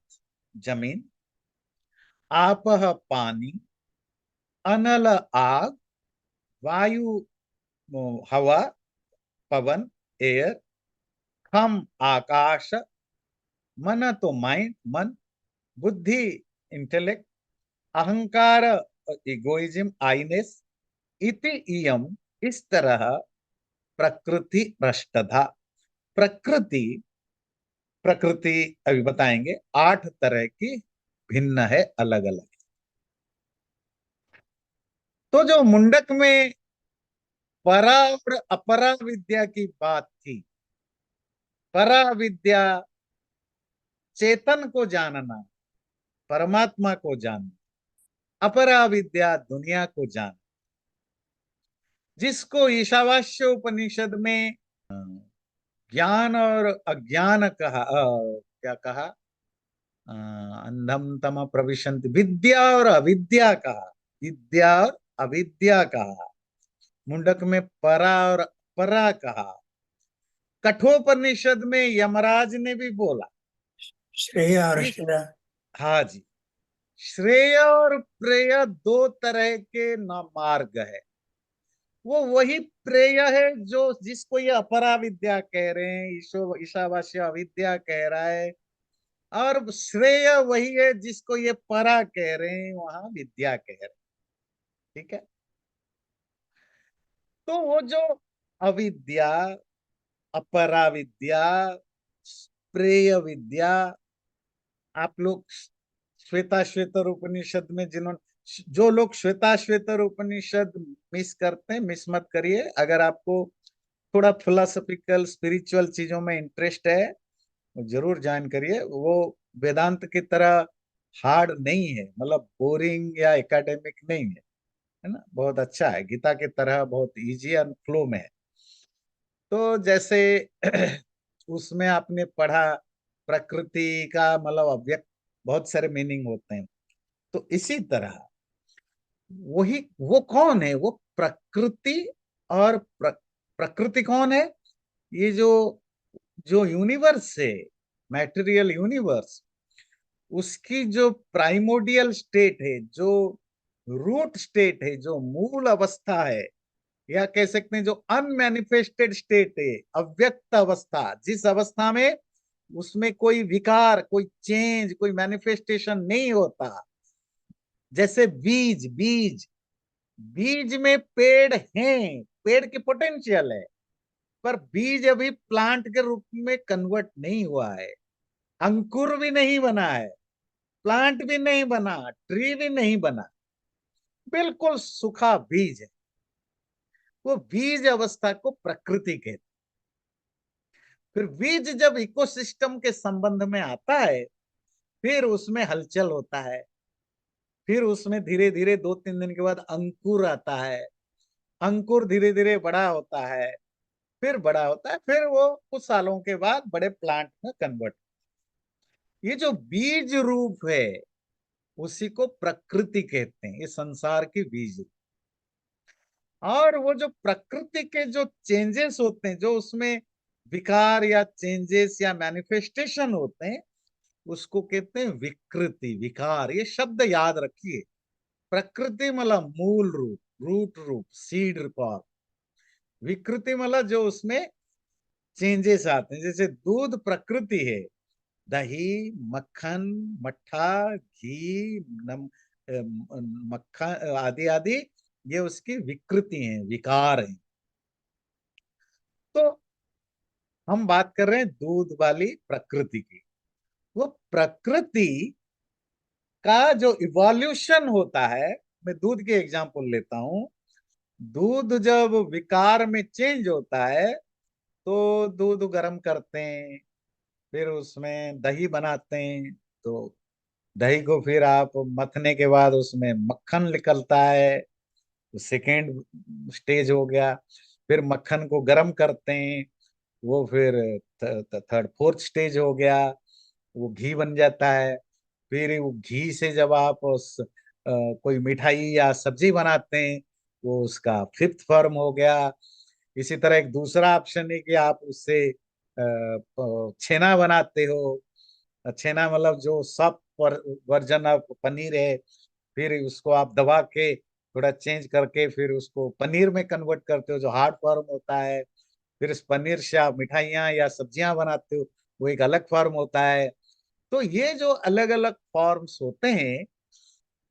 जमीन, आपह पानी, अनल आग, वायु हवा, पवन एयर, खम आकाश, मन तो माइंड मन, बुद्धि इंटेलेक्ट, अहंकार इगोइज्म आईनेस, इति इयम इस तरह प्रकृति भ्रष्टता। प्रकृति प्रकृति अभी बताएंगे, 8 तरह की भिन्न है, अलग अलग। तो जो मुंडक में परा और अपरा विद्या की बात थी, परा विद्या चेतन को जानना, परमात्मा को जानना, अपरा विद्या दुनिया को जानना, जिसको ईशावास्य उपनिषद में ज्ञान और अज्ञान कहा, क्या कहा, अंधम तम प्रविशन्ति, विद्या और अविद्या कहा, विद्या और अविद्या कहा, मुंडक में परा और परा कहा। कठोपनिषद में यमराज ने भी बोला, श्रेय और इस, श्रेय। हाँ जी, श्रेय और प्रेय 2 तरह के न मार्ग है। वो वही प्रेय है जो, जिसको ये अपरा विद्या कह रहे हैं, ईशावास्य अविद्या कह रहा है, और श्रेय वही है जिसको ये परा कह रहे हैं, वहां विद्या कह रहे हैं। ठीक है। तो वो जो अविद्या, अपरा विद्या, प्रेय विद्या, आप लोग श्वेताश्वेतर उपनिषद में जिन्होंने, जो लोग श्वेताश्वेतर उपनिषद मिस करते हैं, मिस मत करिए। अगर आपको थोड़ा फिलोसफिकल स्पिरिचुअल चीजों में इंटरेस्ट है, जरूर ज्वाइन करिए। वो वेदांत की तरह हार्ड नहीं है, मतलब बोरिंग या एकेडमिक नहीं है ना, बहुत अच्छा है, गीता की तरह बहुत इजी एंड फ्लो में है। तो जैसे उसमें आपने पढ़ा, प्रकृति का मतलब अव्यक्त, बहुत सारे मीनिंग होते हैं। तो इसी तरह वही, वो कौन है, वो प्रकृति। और प्रकृति कौन है? ये जो जो यूनिवर्स है, मैटेरियल यूनिवर्स, उसकी जो प्राइमोडियल स्टेट है, जो रूट स्टेट है, जो मूल अवस्था है, या कह सकते हैं जो अनमैनिफेस्टेड स्टेट है, अव्यक्त अवस्था, जिस अवस्था में उसमें कोई विकार, कोई चेंज, कोई मैनिफेस्टेशन नहीं होता। जैसे बीज, बीज बीज में पेड़ है, पेड़ की पोटेंशियल है, पर बीज अभी प्लांट के रूप में कन्वर्ट नहीं हुआ है, अंकुर भी नहीं बना है, प्लांट भी नहीं बना, ट्री भी नहीं बना, बिल्कुल सूखा बीज है। वो बीज अवस्था को प्रकृति कहते। फिर बीज जब इकोसिस्टम के संबंध में आता है, फिर उसमें हलचल होता है, फिर उसमें धीरे धीरे 2-3 दिन के बाद अंकुर आता है, अंकुर धीरे धीरे बड़ा होता है, फिर बड़ा होता है, फिर वो कुछ सालों के बाद बड़े प्लांट में कन्वर्ट। ये जो बीज रूप है, उसी को प्रकृति कहते हैं, ये संसार की बीज। और वो जो प्रकृति के जो चेंजेस होते हैं, जो उसमें विकार या चेंजेस या मैनिफेस्टेशन होते हैं, उसको कहते हैं विकृति, विकार। ये शब्द याद रखिए। प्रकृति मतलब मूल रूप, रूट रूप, सीड फॉर्म। विकृति मतलब जो उसमें चेंजेस आते हैं। जैसे दूध प्रकृति है, दही, मक्खन, मट्ठा, घी, मक्खन आदि आदि, ये उसकी विकृति हैं, विकार हैं। तो हम बात कर रहे हैं दूध वाली प्रकृति की। वो प्रकृति का जो इवोल्यूशन होता है, मैं दूध के एग्जांपल लेता हूं। दूध जब विकार में चेंज होता है, तो दूध गर्म करते हैं, फिर उसमें दही बनाते हैं। तो दही को फिर आप मथने के बाद उसमें मक्खन निकलता है, तो सेकेंड स्टेज हो गया। फिर मक्खन को गर्म करते हैं, वो फिर थर्ड फोर्थ स्टेज हो गया, वो घी बन जाता है। फिर वो घी से जब आप कोई मिठाई या सब्जी बनाते हैं, वो उसका फिफ्थ फॉर्म हो गया। इसी तरह एक दूसरा ऑप्शन है कि आप उससे छेना बनाते हो। छेना मतलब जो सॉफ्ट वर्जन ऑफ पनीर है, फिर उसको आप दबा के थोड़ा चेंज करके फिर उसको पनीर में कन्वर्ट करते हो, जो हार्ड फॉर्म होता है। फिर इस पनीर से आप मिठाइयाँ या सब्जियां बनाते हो, वो एक अलग फॉर्म होता है। तो ये जो अलग अलग फॉर्म्स होते हैं,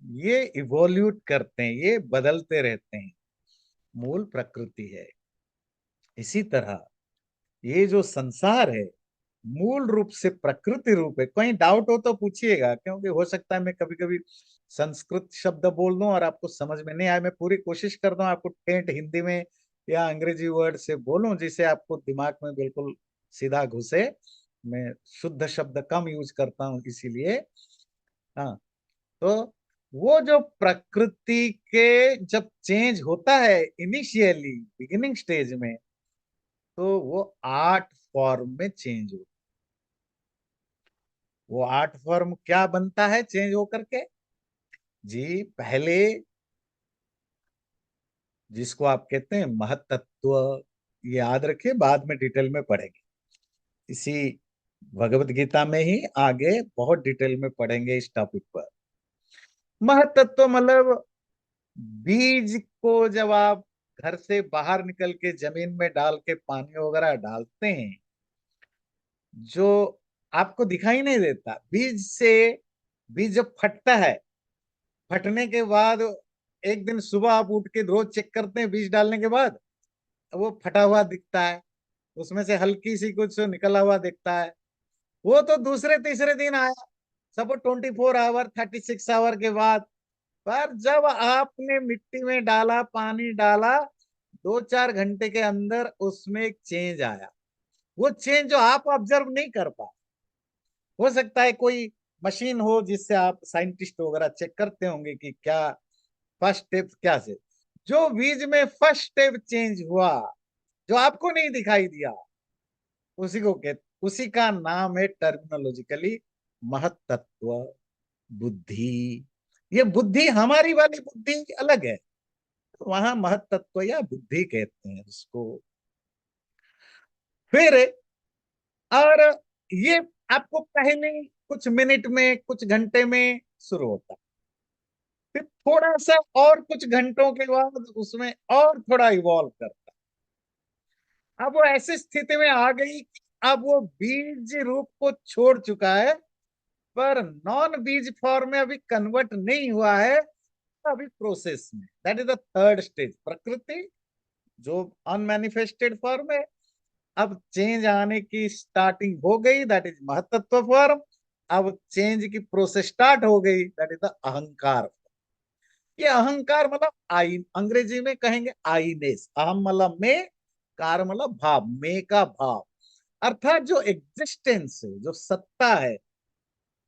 ये इवोल्यूट करते हैं, ये बदलते रहते हैं, मूल प्रकृति है। इसी तरह ये जो संसार है, मूल रूप से प्रकृति रूप है। कहीं डाउट हो तो पूछिएगा, क्योंकि हो सकता है मैं कभी कभी संस्कृत शब्द बोल दूं और आपको समझ में नहीं आए। मैं पूरी कोशिश करता हूं आपको ठेठ हिंदी में या अंग्रेजी वर्ड से बोलूं जिसे आपको दिमाग में बिल्कुल सीधा घुसे। मैं शुद्ध शब्द कम यूज करता हूं इसीलिए। हाँ, तो वो जो प्रकृति के जब चेंज होता है इनिशियली बिगिनिंग स्टेज में, तो वो 8 फॉर्म में चेंज हो। वो 8 फॉर्म क्या बनता है चेंज होकर के? जी, पहले जिसको आप कहते हैं महतत्व, ये याद रखिए, बाद में डिटेल में पढ़ेंगे। इसी भगवत गीता में ही आगे बहुत डिटेल में पढ़ेंगे इस टॉपिक पर। महतत्व मतलब बीज को जब आप घर से बाहर निकल के जमीन में डाल के पानी वगैरह डालते हैं, जो आपको दिखाई नहीं देता, बीज से बीज जब फटता है, फटने के बाद एक दिन सुबह आप उठ के रोज चेक करते हैं बीज डालने के बाद, वो फटा हुआ दिखता है, उसमें से हल्की सी कुछ निकला हुआ दिखता है। वो तो दूसरे तीसरे दिन आया, सब 24 आवर 36 आवर के बाद। पर जब आपने मिट्टी में डाला, पानी डाला, 2-4 घंटे के अंदर उसमें एक चेंज आया। वो चेंज जो आप ऑब्जर्व नहीं कर पाए, हो सकता है कोई मशीन हो जिससे आप साइंटिस्ट वगैरह चेक करते होंगे कि क्या फर्स्ट स्टेप क्या से, जो बीज में फर्स्ट स्टेप चेंज हुआ, जो आपको नहीं दिखाई दिया, उसी का नाम है टर्मिनोलॉजिकली महतत्व, बुद्धि। ये बुद्धि हमारी वाली बुद्धि अलग है, तो वहां महतत्व या बुद्धि कहते हैं उसको। फिर और ये आपको पहले कुछ मिनट में कुछ घंटे में शुरू होता है, फिर थोड़ा सा और कुछ घंटों के बाद उसमें और थोड़ा इवॉल्व करता है। अब वो ऐसी स्थिति में आ गई कि अब वो बीज रूप को छोड़ चुका है, पर नॉन बीज फॉर्म में अभी कन्वर्ट नहीं हुआ है, अभी प्रोसेस में। That is the third stage. प्रकृति जो अनमैनिफेस्टेड फॉर्म है, अब चेंज आने की स्टार्टिंग हो गई, दैट इज महतत्व फॉर्म। अब चेंज की प्रोसेस स्टार्ट हो गई, दैट इज द अहंकार। ये अहंकार मतलब आई, अंग्रेजी में कहेंगे आईनेस। अहम मतलब में, कार मतलब भाव, में का भाव, अर्थात जो एग्जिस्टेंस है, जो सत्ता है,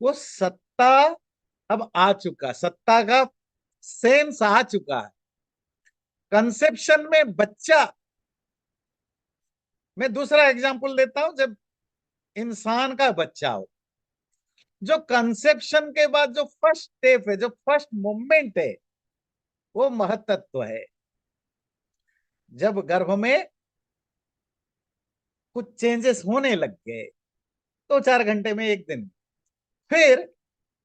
वो सत्ता अब आ चुका, सत्ता का सेंस आ चुका है। कंसेप्शन में बच्चा, मैं दूसरा एग्जांपल देता हूं, जब इंसान का बच्चा हो, जो कंसेप्शन के बाद जो फर्स्ट स्टेप है, जो फर्स्ट मोमेंट है, वो महतत्व है। जब गर्भ में कुछ चेंजेस होने लग गए, 2-4 घंटे में, एक दिन, फिर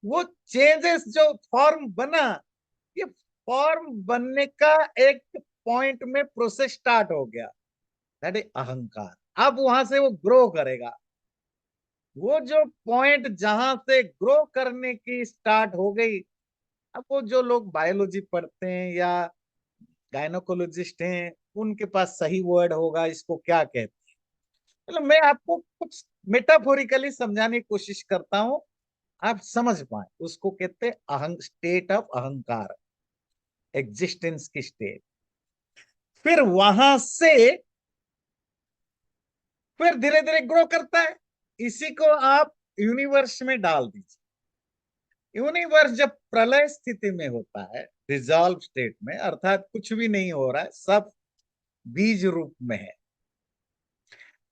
वो चेंजेस जो फॉर्म बना, ये फॉर्म बनने का एक पॉइंट में प्रोसेस स्टार्ट हो गया, दैट इज अहंकार। अब वहां से वो ग्रो करेगा। वो जो पॉइंट जहां से ग्रो करने की स्टार्ट हो गई, अब वो जो लोग बायोलॉजी पढ़ते हैं या गायनोकोलॉजिस्ट हैं, उनके पास सही वर्ड होगा इसको क्या कहते हैं। मतलब मैं आपको कुछ मेटाफोरिकली समझाने की कोशिश करता हूं, आप समझ पाए। उसको कहते हैं स्टेट ऑफ अहंकार, एग्जिस्टेंस की स्टेट। फिर वहां से फिर धीरे धीरे ग्रो करता है। इसी को आप यूनिवर्स में डाल दीजिए। यूनिवर्स जब प्रलय स्थिति में होता है, डिजॉल्व स्टेट में, अर्थात कुछ भी नहीं हो रहा है, सब बीज रूप में है,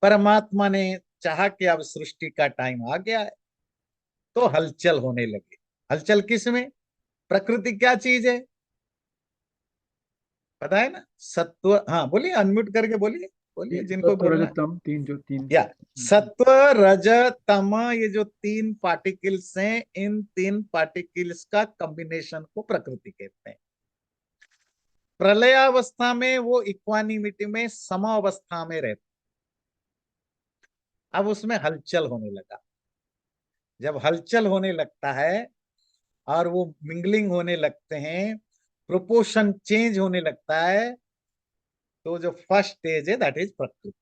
परमात्मा ने चाहा कि अब सृष्टि का टाइम आ गया है, तो हलचल होने लगी। हलचल किस में? प्रकृति क्या चीज है पता है ना? सत्व। हाँ बोलिए, अनम्यूट करके बोलिए, बोलिए जिनको सत्व बोलना है। रजतम, तीन जो तीन। या सत्व, रज, तम, ये जो 3 पार्टिकल्स हैं, इन 3 पार्टिकल्स का कॉम्बिनेशन को प्रकृति कहते हैं। प्रलयावस्था में वो इक्वानिमिटी में, समावस्था में रहते। अब उसमें हलचल होने लगा। जब हलचल होने लगता है और वो मिंगलिंग होने लगते हैं, प्रोपोर्शन चेंज होने लगता है, तो जो फर्स्ट स्टेज है दैट इज प्रकृति।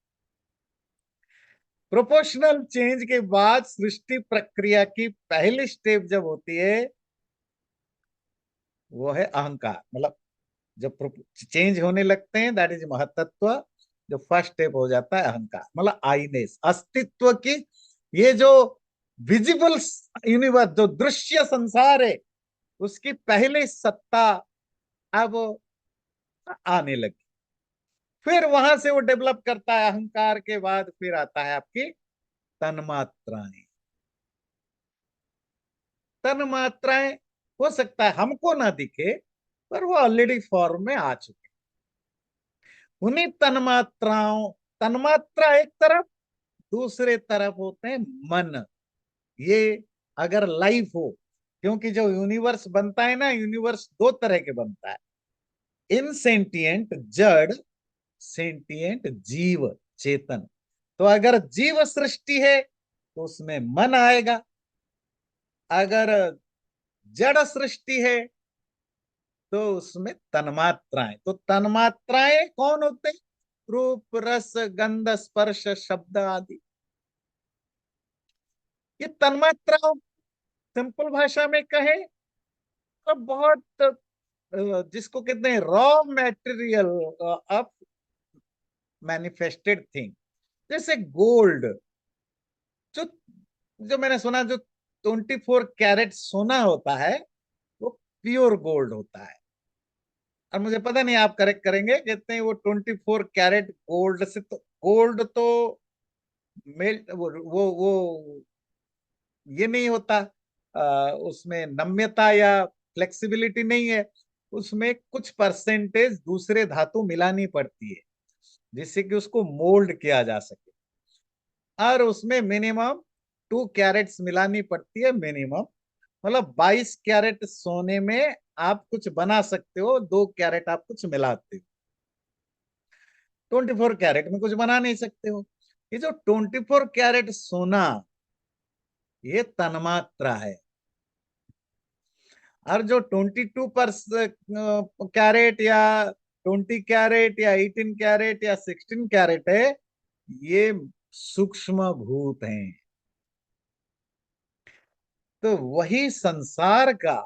प्रोपोर्शनल चेंज के बाद सृष्टि प्रक्रिया की पहली स्टेप जब होती है वो है अहंकार। मतलब जब चेंज होने लगते हैं दैट इज महतत्व। जो फर्स्ट स्टेप हो जाता है अहंकार, मतलब आईनेस, अस्तित्व की। ये जो विजिबल यूनिवर्स, जो दृश्य संसार है, उसकी पहले सत्ता अब आने लगी। फिर वहां से वो डेवलप करता है। अहंकार के बाद फिर आता है आपकी तन्मात्राएं। तन्मात्राएं हो सकता है हमको ना दिखे, पर वो ऑलरेडी फॉर्म में आ चुके। उन्हीं तन्मात्राओं, तन्मात्रा एक तरफ, दूसरे तरफ होते हैं मन। ये अगर लाइफ हो, क्योंकि जो यूनिवर्स बनता है ना, यूनिवर्स दो तरह के बनता है, इनसेंटिएंट जड़, सेंटिएंट जीव चेतन। तो अगर जीव सृष्टि है तो उसमें मन आएगा, अगर जड़ सृष्टि है तो उसमें तन्मात्राएं। तो तन्मात्राएं कौन होते हैं? रूप, रस, गंध, स्पर्श, शब्द आदि। ये तन्मात्राओं, सिंपल भाषा में कहे तो बहुत जिसको कहते हैं raw material of manifested thing. जैसे गोल्ड, जो जो मैंने सुना, जो 24 कैरेट सोना होता है वो प्योर गोल्ड होता है। और मुझे पता नहीं, आप करेक्ट करेंगे, कहते हैं वो 24 कैरेट गोल्ड से, तो गोल्ड तो मेल्ट, वो ये नहीं होता, उसमें नम्यता या फ्लेक्सिबिलिटी नहीं है। उसमें कुछ परसेंटेज दूसरे धातु मिलानी पड़ती है जिससे कि उसको मोल्ड किया जा सके। और उसमें मिनिमम 2 कैरेट्स मिलानी पड़ती है मिनिमम। मतलब 22 कैरेट सोने में आप कुछ बना सकते हो, 2 कैरेट आप कुछ मिलाते हो। 24 कैरेट में कुछ बना नहीं सकते हो। ये जो 24 कैरेट सोना, ये तन्मात्रा है। और जो 22 कैरेट या 20 कैरेट या 18 कैरेट या 16 कैरेट है, ये सूक्ष्म भूत हैं। तो वही संसार का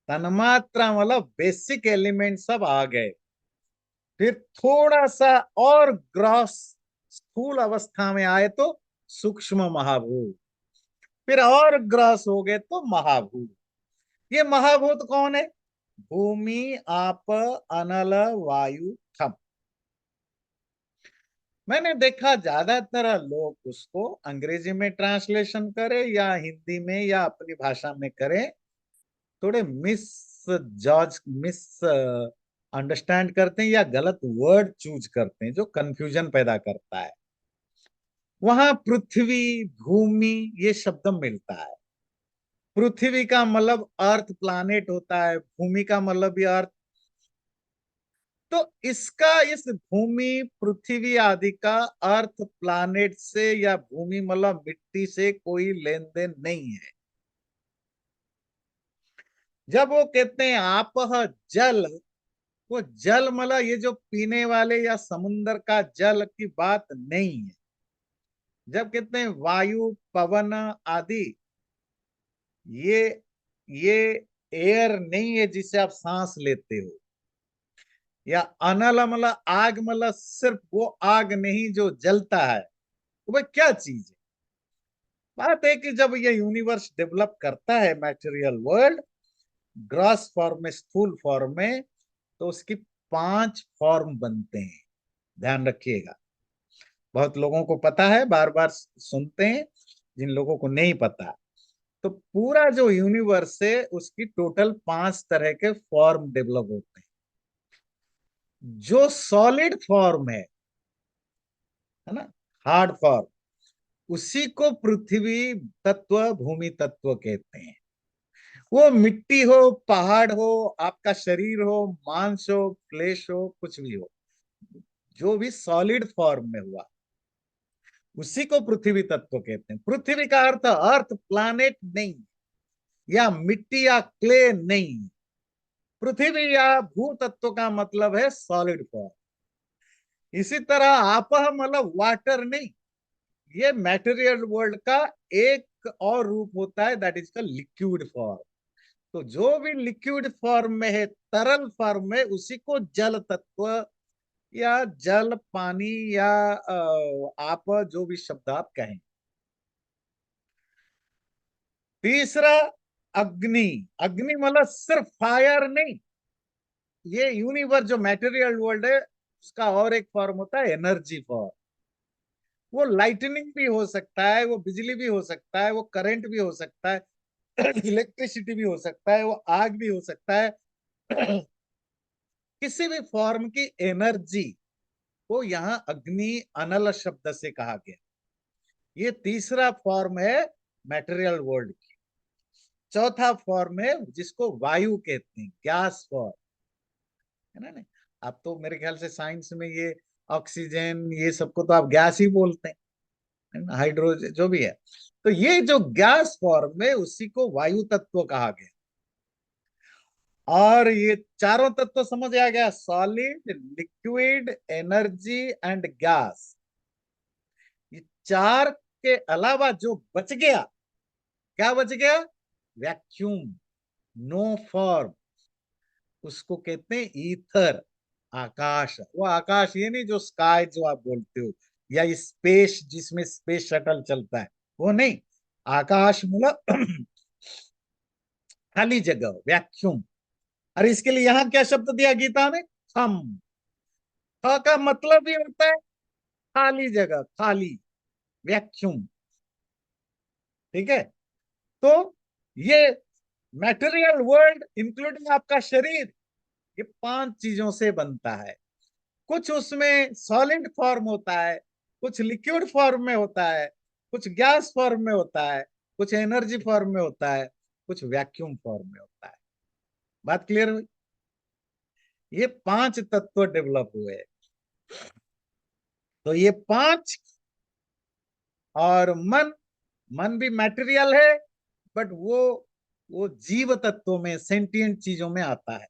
तन्मात्रा, मतलब बेसिक एलिमेंट सब आ गए। फिर थोड़ा सा और ग्रॉस स्थूल अवस्था में आए तो सूक्ष्म महाभूत, फिर और ग्रॉस हो गए तो महाभूत। ये महाभूत कौन है? भूमि, आप, अनल, वायु, थम। मैंने देखा ज्यादातर लोग उसको अंग्रेजी में ट्रांसलेशन करे या हिंदी में या अपनी भाषा में करे, थोड़े मिस जॉर्ज मिस अंडरस्टैंड करते हैं या गलत वर्ड चूज करते हैं, जो कंफ्यूजन पैदा करता है। वहां पृथ्वी, भूमि, ये शब्द मिलता है। पृथ्वी का मतलब अर्थ, प्लानेट होता है। भूमि का मतलब भी अर्थ। तो इसका, इस भूमि, पृथ्वी आदि का अर्थ प्लानेट से या भूमि मतलब मिट्टी से कोई लेन देन नहीं है। जब वो कहते हैं आप जल, वो जल मतलब ये जो पीने वाले या समुन्द्र का जल की बात नहीं है। जब कहते हैं वायु, पवन आदि, ये ये एयर नहीं है जिसे आप सांस लेते हो। या अनल मतलब आग, मतलब सिर्फ वो आग नहीं जो जलता है। तो भाई क्या चीज है? बात है कि जब ये यूनिवर्स डेवलप करता है, मैटेरियल वर्ल्ड, ग्रॉस फॉर्म में, स्थूल फॉर्म में, तो उसकी 5 फॉर्म बनते हैं। ध्यान रखिएगा। बहुत लोगों को पता है, बार बार सुनते हैं, जिन लोगों को नहीं पता। तो पूरा जो यूनिवर्स है उसकी टोटल 5 तरह के फॉर्म डेवलप होते हैं। जो सॉलिड फॉर्म है ना, हार्ड फॉर्म, उसी को पृथ्वी तत्व, भूमि तत्व कहते हैं। वो मिट्टी हो, पहाड़ हो, आपका शरीर हो, मांस हो, फ्लेश हो, कुछ भी हो, जो भी सॉलिड फॉर्म में हुआ, उसी को पृथ्वी तत्व कहते हैं। पृथ्वी का अर्थ अर्थ, प्लानेट नहीं, या मिट्टी या क्ले नहीं। पृथ्वी या भू तत्व का मतलब है सॉलिड फॉर्म। इसी तरह आप मतलब वाटर नहीं, ये मैटेरियल वर्ल्ड का एक और रूप होता है, that is the liquid form. तो जो भी लिक्विड फॉर्म में है, तरल फॉर्म में, उसी को जल तत्व या जल, पानी, या आप जो भी शब्द आप कहें। तीसरा, अग्नि। अग्नि मतलब सिर्फ फायर नहीं, ये यूनिवर्स जो मटेरियल वर्ल्ड है उसका और एक फॉर्म होता है एनर्जी फॉर्म। वो लाइटनिंग भी हो सकता है, वो बिजली भी हो सकता है, वो करंट भी हो सकता है, इलेक्ट्रिसिटी भी हो सकता है, वो आग भी हो सकता है। किसी भी फॉर्म की एनर्जी को यहाँ अग्नि अनल शब्द से कहा गया। ये तीसरा फॉर्म है मटेरियल वर्ल्ड की। चौथा फॉर्म है जिसको वायु कहते हैं, गैस फॉर्म, है ना। नहीं, आप तो मेरे ख्याल से साइंस में ये ऑक्सीजन ये सबको तो आप गैस ही बोलते हैं, है ना, हाइड्रोजन जो भी है। तो ये जो गैस फॉर्म है उसी को वायु तत्व कहा गया। और ये चारों तत्व समझ आ गया, solid, liquid, energy and gas. ये चार के अलावा जो बच गया, क्या बच गया? वैक्यूम, नो फॉर्म, उसको कहते हैं ईथर, आकाश। वो आकाश ये नहीं जो स्काई जो आप बोलते हो, या स्पेस जिसमें स्पेस शटल चलता है, वो नहीं। आकाश मतलब खाली जगह, वैक्यूम। और इसके लिए यहां क्या शब्द दिया गीता ने? थम। थ का मतलब ही होता है खाली जगह, खाली, वैक्यूम। ठीक है। तो ये मैटेरियल वर्ल्ड इंक्लूडिंग आपका शरीर, ये पांच चीजों से बनता है। कुछ उसमें सॉलिड फॉर्म होता है, कुछ लिक्विड फॉर्म में होता है, कुछ गैस फॉर्म में होता है, कुछ एनर्जी फॉर्म में होता है, कुछ वैक्यूम फॉर्म में होता है। बात क्लियर हुई? ये पांच तत्व डेवलप हुए। तो ये पांच, और मन, मन भी मटेरियल है, बट वो जीव तत्वों में, सेंटिएंट चीजों में आता है।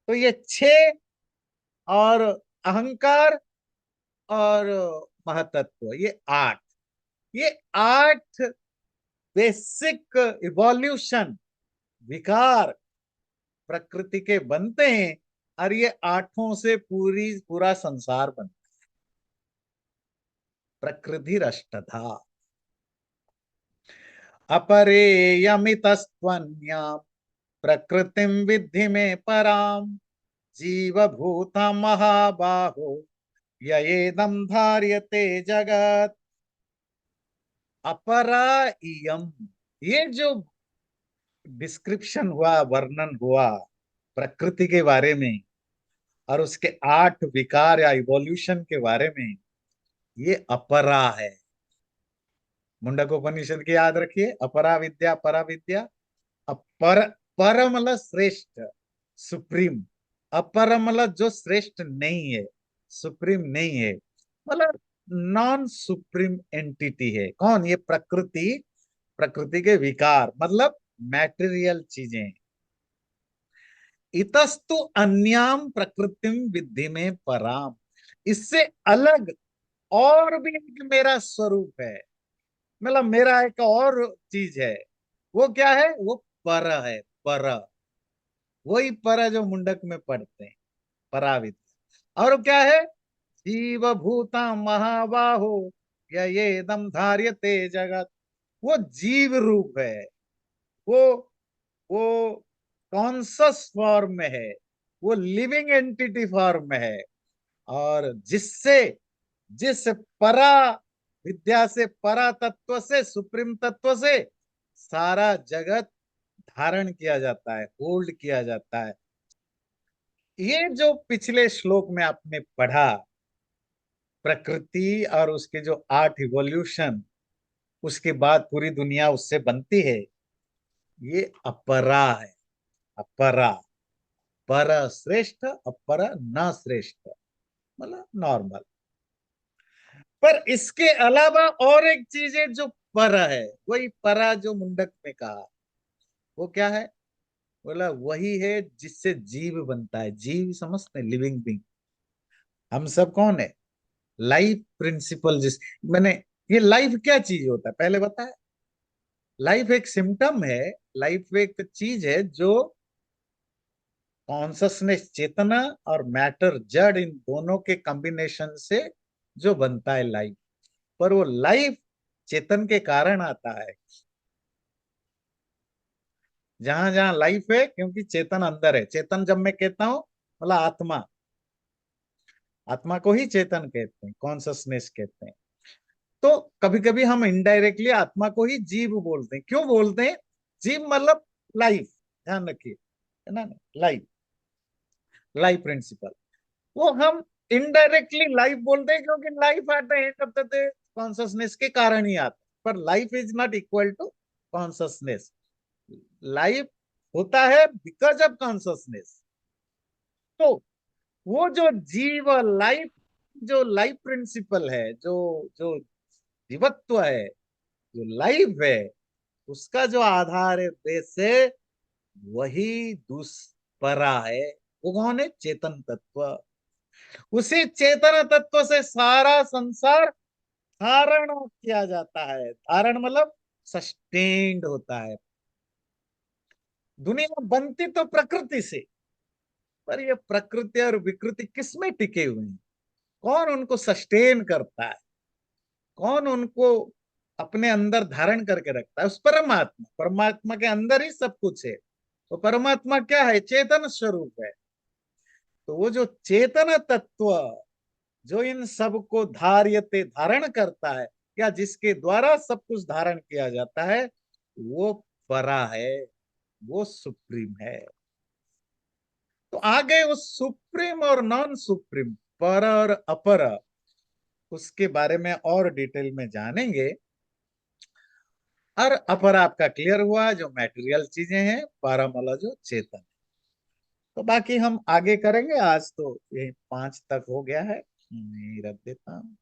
तो ये छह, और अहंकार और महतत्व, ये आठ। ये आठ बेसिक इवोल्यूशन, विकार प्रकृति के बनते हैं, और ये आठों से पूरा संसार बनता है। प्रकृति अष्टधा अपरेयमितस्त्वन्याम् प्रकृतिम विद्धि में पराम जीवभूता महाबाहो ययेदं धार्यते जगत। अपरा इयम, ये जो डिस्क्रिप्शन हुआ, वर्णन हुआ प्रकृति के बारे में और उसके आठ विकार या इवोल्यूशन के बारे में, ये अपरा है। मुंडकोपनिषद की याद रखिए, अपरा विद्या, परा विद्या। अपर, पर मतलब श्रेष्ठ, सुप्रीम। अपर मतलब जो श्रेष्ठ नहीं है, सुप्रीम नहीं है, मतलब नॉन सुप्रीम एंटिटी है। कौन? ये प्रकृति। प्रकृति के विकार मतलब मैटेरियल चीजें। इतस्तु अन्याम प्रकृतिम विद्धि में पराम, इससे अलग और भी एक मेरा स्वरूप है, मतलब मेरा एक और चीज है। वो क्या है? वो पर है, पर। वही पर जो मुंडक में पढ़ते हैं, पराविद्या। और क्या है? जीव भूता महाबाहो ये दम धार्यते जगत। वो जीव रूप है, वो वो कॉन्सस फॉर्म में है, वो लिविंग एंटिटी फॉर्म में है। और जिससे, जिस परा विद्या से, परा तत्व से, सुप्रीम तत्व से सारा जगत धारण किया जाता है, होल्ड किया जाता है। ये जो पिछले श्लोक में आपने पढ़ा, प्रकृति और उसके जो आठ इवोल्यूशन, उसके बाद पूरी दुनिया उससे बनती है, ये अपरा है। अपरा, पर श्रेष्ठ, अपर न श्रेष्ठ, मतलब नॉर्मल। पर इसके अलावा और एक चीज है जो पर है, वही परा जो मुंडक में कहा, वो क्या है? बोला वही है जिससे जीव बनता है। जीव समझते हैं, लिविंग बींग। हम सब कौन है? लाइफ प्रिंसिपल जिस मैंने ये लाइफ क्या चीज होता है पहले बताया। लाइफ एक सिम्टम है, लाइफ एक चीज है जो कॉन्शसनेस चेतना और मैटर जड़ इन दोनों के कॉम्बिनेशन से जो बनता है लाइफ। पर वो लाइफ चेतन के कारण आता है। जहां जहां लाइफ है, क्योंकि चेतन अंदर है। चेतन जब मैं कहता हूं मतलब आत्मा, आत्मा को ही चेतन कहते हैं, कॉन्शसनेस कहते हैं। तो कभी कभी हम इनडायरेक्टली आत्मा को ही जीव बोलते हैं। क्यों बोलते हैं? जीव मतलब लाइफ, ध्यान रखिए, है ना, लाइफ, लाइफ प्रिंसिपल। वो हम इनडायरेक्टली लाइफ बोलते हैं क्योंकि life at the end of the day consciousness के कारण ही आता है। पर life is not equal to consciousness. Life होता है बिकॉज ऑफ कॉन्शसनेस। तो वो जो जीव लाइफ, जो लाइफ प्रिंसिपल है, जो जो जीवत्व है, जो लाइफ है, उसका जो आधार है, बेस है, वही दुष्परा है। वो कौन है? चेतन तत्व। उसी चेतन तत्व से सारा संसार धारण किया जाता है। धारण मतलब सस्टेन्ड होता है। दुनिया बनती तो प्रकृति से, पर ये प्रकृति और विकृति किसमें टिके हुए हैं? कौन उनको सस्टेन करता है? कौन उनको अपने अंदर धारण करके रखता है? उस परमात्मा। परमात्मा के अंदर ही सब कुछ है। तो परमात्मा क्या है? चेतन स्वरूप है। तो वो जो चेतन तत्व जो इन सब को धार्यते, धारण करता है, या जिसके द्वारा सब कुछ धारण किया जाता है, वो परा है, वो सुप्रीम है। तो आगे उस सुप्रीम और नॉन सुप्रीम, पर और अपर, उसके बारे में और डिटेल में जानेंगे। और अपर आपका क्लियर हुआ, जो मैटेरियल चीजें हैं। पर मतलब जो चेतन। तो बाकी हम आगे करेंगे। आज तो यही 5 तक हो गया है, यही रख देता हूँ।